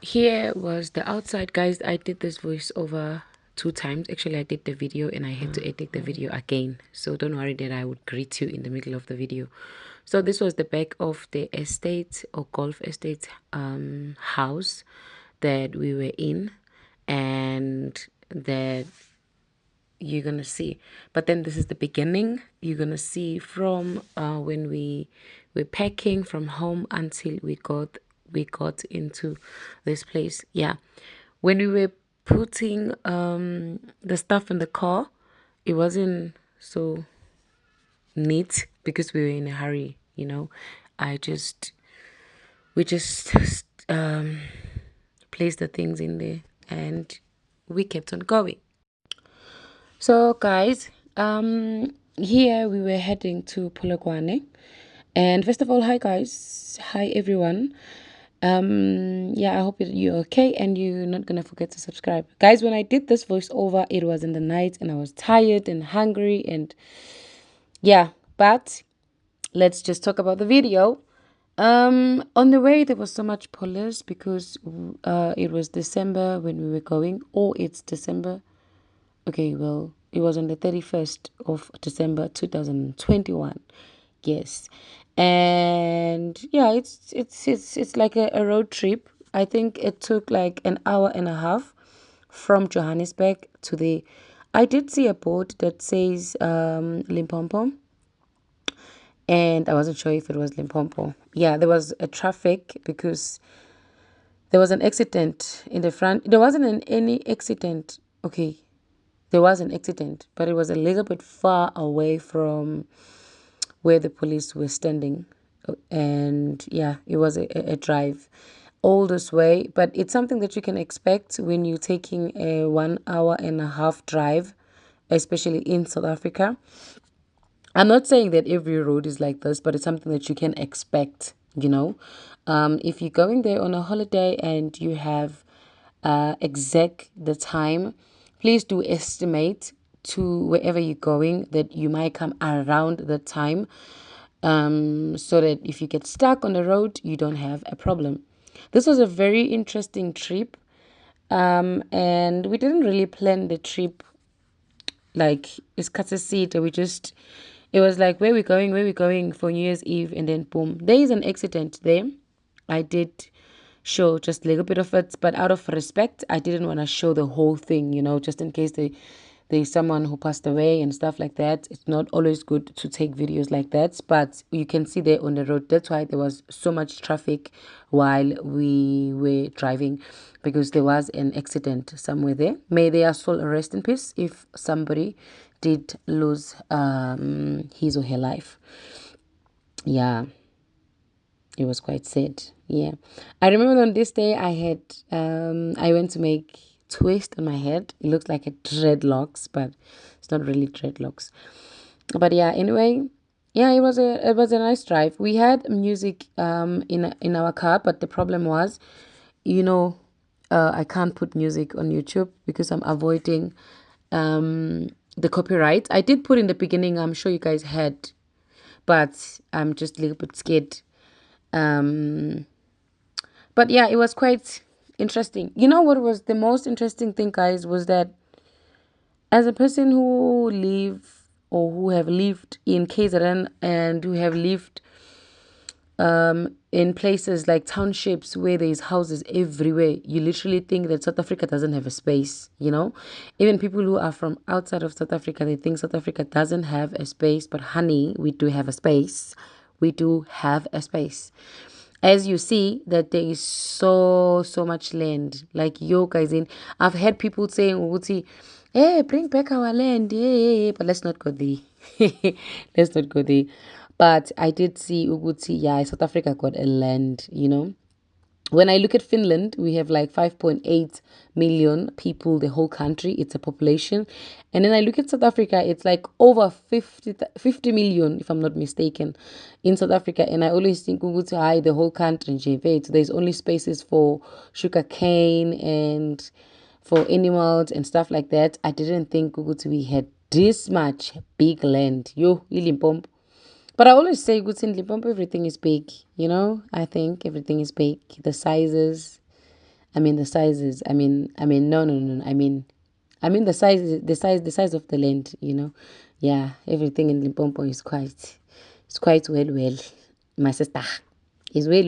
Here was the outside, guys. I did this voiceover 2 times. Actually, I did the video and I had to edit the video again. So don't worry that I would greet you in the middle of the video. So this was the back of the estate or golf estate house that we were in, and that you're gonna see. But then this is the beginning. You're gonna see from when we were packing from home until we got into this place. Yeah, when we were putting the stuff in the car, it wasn't so neat because we were in a hurry. I just we just um placed the things in there and we kept on going. So guys, here we were heading to Polokwane. And first of all, hi guys. Hi everyone. Yeah, I hope you're okay and you're not gonna forget to subscribe. Guys, when I did this voiceover, it was in the night and I was tired and hungry and yeah, but let's just talk about the video. On the way there was so much police because it was December when we were going. Oh, it's December. Okay, well, it was on the 31st of December 2021. Yes. And yeah, it's like a road trip. I think it took like an hour and a half from Johannesburg to the I did see a board that says Limpopo, and I wasn't sure if it was Limpopo. Yeah, there was a traffic because there was an accident in the front. There wasn't any accident. Okay, there was an accident, but it was a little bit far away from where the police were standing. And yeah, it was a drive all this way, but it's something that you can expect when you're taking a 1 hour and a half drive, especially in South Africa. I'm not saying that every road is like this, but it's something that you can expect. If you're going there on a holiday and you have exact the time, please do estimate to wherever you're going that you might come around the time, so that if you get stuck on the road, you don't have a problem. This was a very interesting trip, and we didn't really plan the trip like it's Katsasita. It was like where we going for New Year's Eve, and then boom, there is an accident there. I did show just a little bit of it, but out of respect, I didn't want to show the whole thing, just in case there's someone who passed away and stuff like that. It's not always good to take videos like that, but you can see there on the road. That's why there was so much traffic while we were driving, because there was an accident somewhere there. May their soul rest in peace if somebody did lose his or her life. Yeah, it was quite sad. Yeah, I remember on this day I went to make twist on my head. It looks like a dreadlocks, but it's not really dreadlocks. But yeah, anyway, yeah, it was a nice drive. We had music in our car, but the problem was, you know, I can't put music on YouTube because I'm avoiding the copyright. I did put in the beginning. I'm sure you guys had, but I'm just a little bit scared. Um, but yeah, it was quite interesting. You know what was the most interesting thing, guys, was that as a person who live or who have lived in KZN and who have lived in places like townships where there's houses everywhere, you literally think that South Africa doesn't have a space. Even people who are from outside of South Africa, they think South Africa doesn't have a space, but honey, we do have a space. We do have a space. As you see that there is so much land, like yo guys, I've heard people saying, Uguti, hey, bring back our land, hey, but let's not go there. Let's not go there. But I did see Uguti, yeah, South Africa got a land. When I look at Finland, we have like 5.8 million people, the whole country, it's a population. And then I look at South Africa, it's like over 50 million, if I'm not mistaken, in South Africa. And I always think, hi, the whole country, there's only spaces for sugar cane and for animals and stuff like that. I didn't think we had this much big land. Yo, Ilimpompo. But I always say, good in Limpopo, everything is big. I think everything is big. The sizes, I mean the sizes. No. I mean the size of the land. Yeah, everything in Limpopo is quite well. My sister is well.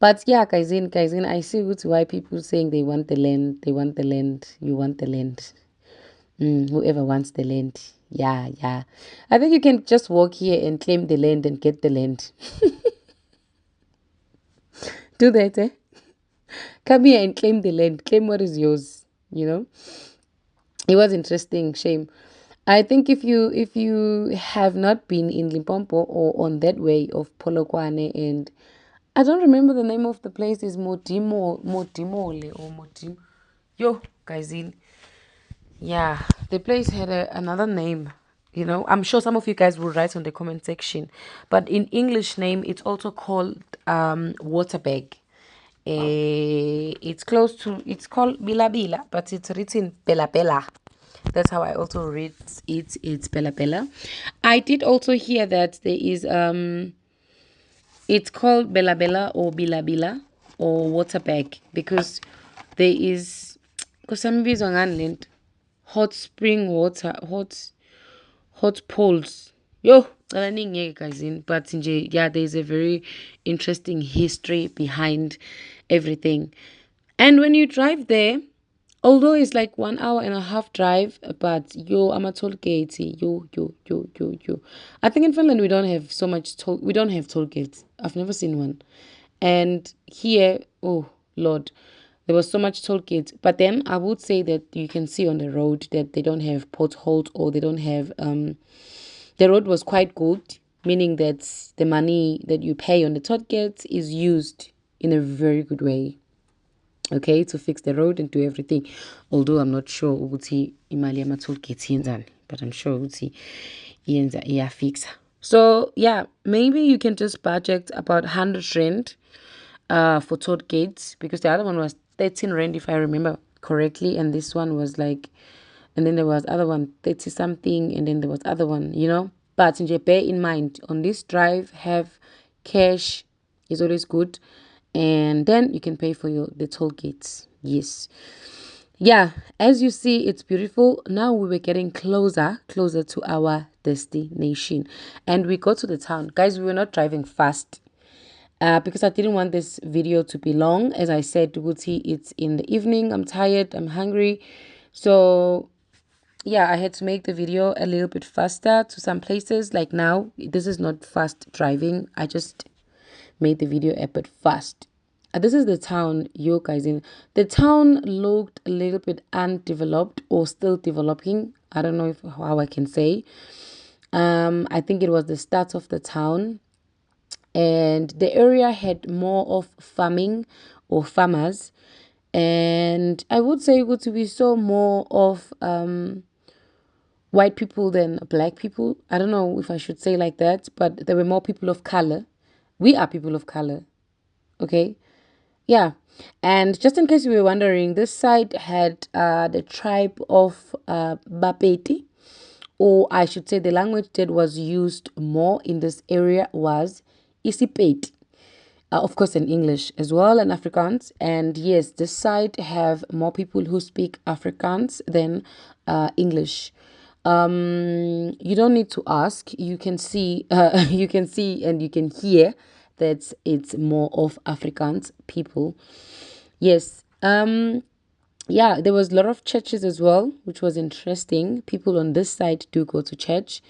But yeah, Kaizen, I see why people saying they want the land, you want the land. Whoever wants the land. Yeah, yeah. I think you can just walk here and claim the land and get the land. Do that, eh? Come here and claim the land. Claim what is yours. It was interesting. Shame. I think if you have not been in Limpopo or on that way of Polokwane, and I don't remember the name of the place, is Modimole or Modim. Yo, guys, yeah, the place had another name. I'm sure some of you guys will write on the comment section. But in English name, it's also called Waterberg. It's called Bila Bila, but it's written Bela Bela. That's how I also read it. It's Bela Bela. I did also hear that there is it's called Bela Bela or Bila Bila or Waterberg because there is because some on hot spring water, hot pools. Yo, guys but yeah, there's a very interesting history behind everything. And when you drive there, although it's like 1 hour and a half drive, but I'm a toll gate. Yo. I think in Finland we don't have so much toll. We don't have toll gates. I've never seen one. And here, oh Lord, there was so much toll gates. But then I would say that you can see on the road that they don't have potholes or they don't have the road was quite good, meaning that the money that you pay on the toll gates is used in a very good way. Okay, to fix the road and do everything. Although I'm not sure ukuthi imali yama-toll gates yenzani, but I'm sure ukuthi yenza iyafix. So yeah, maybe you can just budget about 100 rand for toll gates, because the other one was 13 rand if I remember correctly, and this one was like, and then there was other one 30 something, and then there was other one. But bear in mind, on this drive, have cash is always good, and then you can pay for the toll gates. Yes. Yeah, as you see, it's beautiful. Now we were getting closer to our destination, and we got to the town. Guys, we were not driving fast because I didn't want this video to be long. As I said, Wuti, it's in the evening. I'm tired. I'm hungry. So yeah, I had to make the video a little bit faster to some places. Like now, this is not fast driving. I just made the video a bit fast. This is the town, you guys. The town looked a little bit undeveloped or still developing. I don't know how I can say. I think it was the start of the town, and the area had more of farming or farmers, and I would say we saw more of white people than black people. I don't know if I should say like that, but there were more people of color. We are people of color. Okay. Yeah. And just in case you were wondering, this side had the tribe of Bapeti, or I should say the language that was used more in this area was Isipeti. Of course, in English as well, and Afrikaans. And yes, this side have more people who speak Afrikaans than English. You don't need to ask. You can see, you can see, and you can hear that it's more of Afrikaans people. Yes. Yeah, there was a lot of churches as well, which was interesting. People on this side do go to church.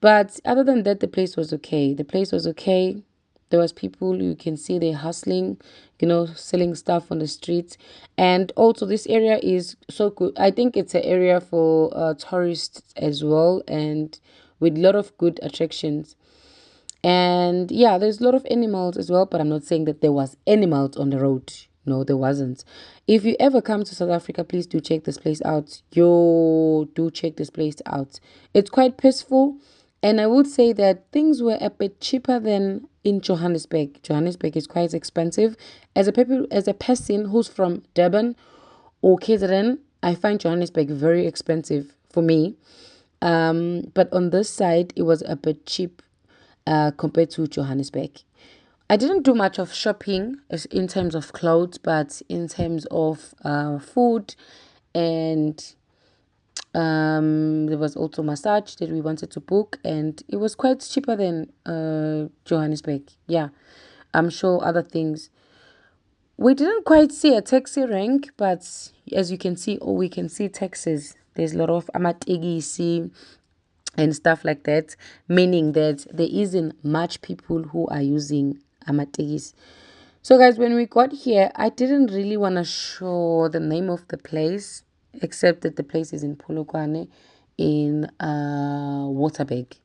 But other than that, the place was okay. The place was okay. There was people, you can see they're hustling, selling stuff on the streets. And also this area is so good. I think it's an area for tourists as well, and with a lot of good attractions. And yeah, there's a lot of animals as well, but I'm not saying that there was animals on the road. No, there wasn't. If you ever come to South Africa, please do check this place out. Do check this place out. It's quite peaceful. And I would say that things were a bit cheaper than in Johannesburg. Johannesburg is quite expensive. As a person who's from Durban or KZN, I find Johannesburg very expensive for me. But on this side, it was a bit cheap compared to Johannesburg. I didn't do much of shopping in terms of clothes, but in terms of food, and there was also massage that we wanted to book, and it was quite cheaper than Johannesburg. Yeah, I'm sure other things. We didn't quite see a taxi rank, but as you can see, or we can see taxis. There's a lot of amategisi and stuff like that, meaning that there isn't much people who are using amategis. So guys, when we got here, I didn't really want to show the name of the place, except that the place is in Polokwane in Waterberg.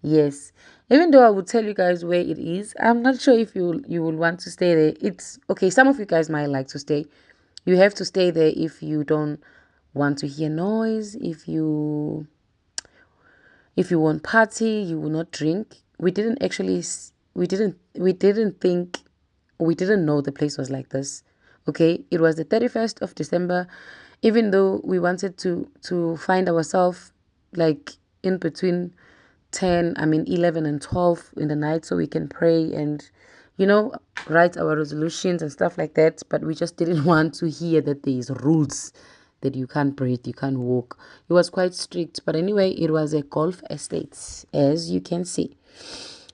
Yes. Even though I would tell you guys where it is, I'm not sure if you will want to stay there. It's okay, some of you guys might like to stay. You have to stay there if you don't want to hear noise, if you want party, you will not drink. We didn't actually we didn't know the place was like this. Okay, it was the 31st of December. Even though we wanted to find ourselves like in between 11 and 12 in the night, so we can pray and you know write our resolutions and stuff like that, but we just didn't want to hear that there's rules, that you can't breathe, you can't walk. It was quite strict, but anyway, it was a golf estate, as you can see.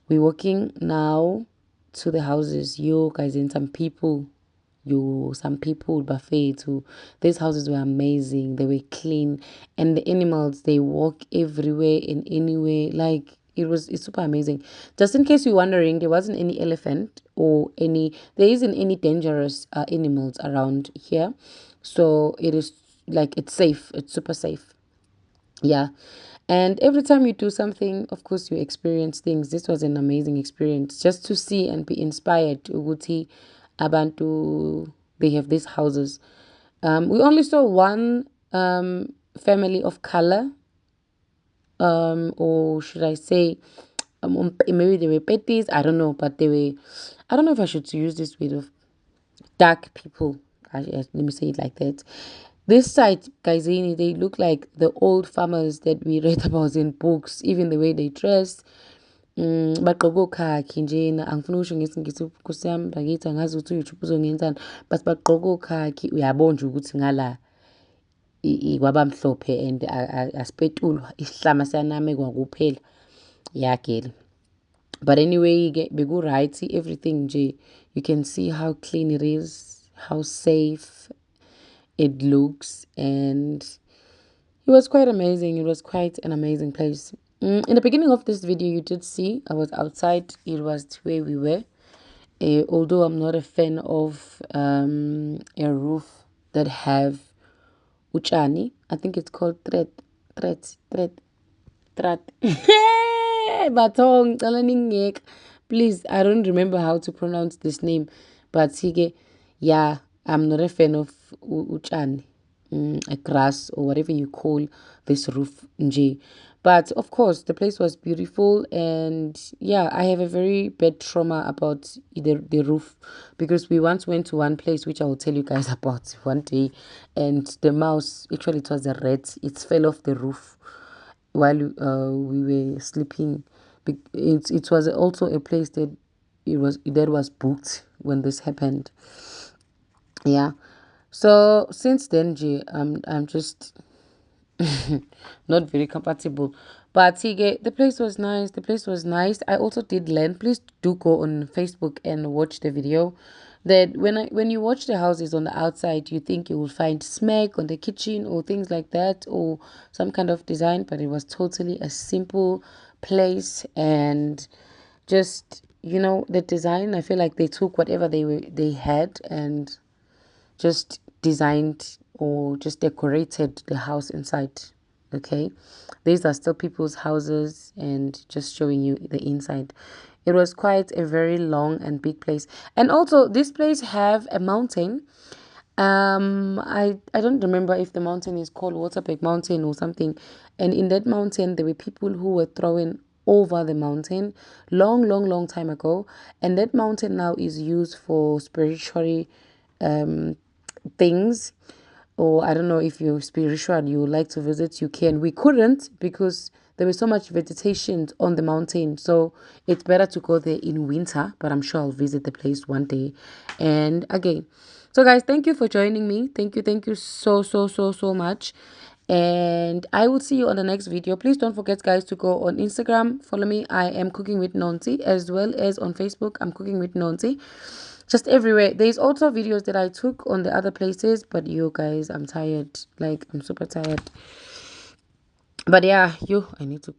We're walking now to the houses. You guys, and some people buffet too. These houses were amazing. They were clean, and the animals, they walk everywhere and anywhere. Like it's super amazing. Just in case you're wondering, there wasn't any elephant or there isn't any dangerous animals around here, so it is like it's safe. It's super safe. Yeah. And every time you do something, of course, you experience things. This was an amazing experience just to see and be inspired. Ukuthi abantu, they have these houses. We only saw one family of color, or should I say, maybe they were petties. I don't know, but they were. I don't know if I should use this word of dark people. Let me say it like that. This side, guys, they look like the old farmers that we read about in books, even the way they dress. Bagqoke okhakhi njena, angifuni ukusho ngesingisi Nkosi yami bakithi angazi ukuthi uYouTube uzongenzani, but bagqoke okhakhi, uyabona nje ukuthi ngala kwabamhlophe and asipetulwa isihlama siyaname kwakuphela. Yeah, girl. But anyway, beku-right, everything nje, you can see how clean it is, how safe it looks, and it was quite amazing. It was quite an amazing place. In the beginning of this video, you did see I was outside. It was where we were. Although I'm not a fan of a roof that have uchani. I think it's called tret. Batong, please, I don't remember how to pronounce this name, but yeah, I'm not a fan of uchani, a grass or whatever you call this roof nje. But of course, the place was beautiful, and yeah, I have a very bad trauma about the roof, because we once went to one place which I will tell you guys about one day, and the mouse, actually it was a rat, it fell off the roof while we were sleeping. It was also a place that was booked when this happened. Yeah. So since then, I'm just not very compatible. But the place was nice. The place was nice. I also did learn. Please do go on Facebook and watch the video. That when you watch the houses on the outside, you think you will find smack on the kitchen or things like that, or some kind of design, but it was totally a simple place, and just the design. I feel like they took whatever they had and just designed or just decorated the house inside. Okay, these are still people's houses, and just showing you the inside. It was quite a very long and big place, and also this place have a mountain. I don't remember if the mountain is called Waterberg Mountain or something, and in that mountain there were people who were throwing over the mountain long time ago, and that mountain now is used for spiritual things. Or I don't know, if you're spiritual, you would like to visit, you can. We couldn't, because there was so much vegetation on the mountain, so it's better to go there in winter. But I'm sure I'll visit the place one day. And again, so guys, thank you for joining me. Thank you so much. And I will see you on the next video. Please don't forget, guys, to go on Instagram, follow me. I am Cooking with Nonsi, as well as on Facebook. I'm Cooking with Nonsi, just everywhere. There's also videos that I took on the other places, but you guys, I'm tired. Like, I'm super tired. But yeah, I need to